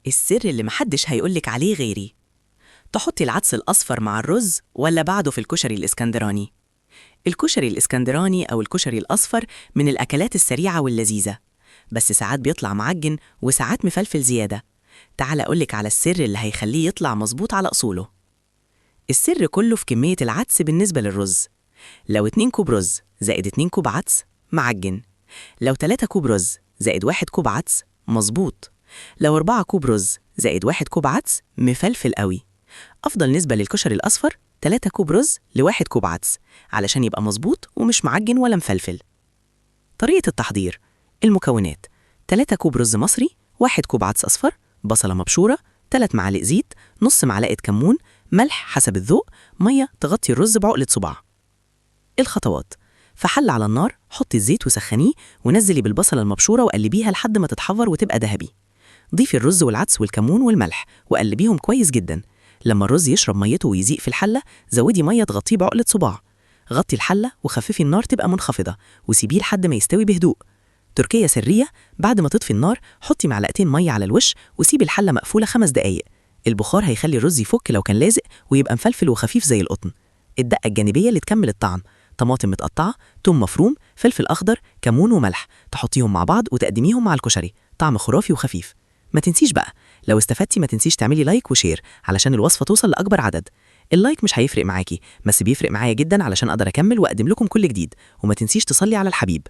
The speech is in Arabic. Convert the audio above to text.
السر اللي محدش هيقولك عليه غيري. تحطي العدس الأصفر مع الرز ولا بعده في الكشري الإسكندراني؟ الكشري الإسكندراني أو الكشري الأصفر من الأكلات السريعة واللذيذة، بس ساعات بيطلع معجن وساعات مفلفل زيادة. تعال أقولك على السر اللي هيخليه يطلع مظبوط على أصوله. السر كله في كمية العدس بالنسبة للرز. لو 2 كوب رز زائد 2 كوب عدس معجن. لو 3 كوب رز زائد 1 كوب عدس مظبوط. لو 4 كوب رز زائد 1 كوب عدس مفلفل قوي. أفضل نسبة للكشري الأصفر 3 كوب رز ل1 كوب عدس علشان يبقى مظبوط ومش معجن ولا مفلفل. طريقة التحضير: المكونات: 3 كوب رز مصري، 1 كوب عدس أصفر، بصلة مبشورة، 3 معالق زيت، نص معلقة كمون، ملح حسب الذوق، مية تغطي الرز بعقلة صباع. الخطوات: في حل على النار حطي الزيت وسخنيه ونزلي بالبصلة المبشورة وقلبيها لحد ما تتحمر وتبقى ذهبي. ضيفي الرز والعدس والكمون والملح وقلبيهم كويس جدا. لما الرز يشرب ميته ويزيق في الحلة زودي مية تغطيه بعقلة صباع. غطي الحلة وخففي النار تبقى منخفضة وسيبيه لحد ما يستوي بهدوء. تركية سرية: بعد ما تطفي النار حطي معلقتين مية على الوش وسيبي الحلة مقفولة 5 دقايق. البخار هيخلي الرز يفك لو كان لازق ويبقى مفلفل وخفيف زي القطن. الدقة الجانبية اللي تكمل الطعم: طماطم متقطعة، توم مفروم، فلفل أخضر، كمون وملح. تحطيهم مع بعض وتقدميهم مع الكشري، طعم خرافي وخفيف. ما تنسيش بقى، لو استفدتي ما تنسيش تعملي لايك وشير علشان الوصفة توصل لأكبر عدد. اللايك مش هيفرق معاكي بس بيفرق معايا جدا علشان أقدر أكمل وأقدم لكم كل جديد. وما تنسيش تصلي على الحبيب.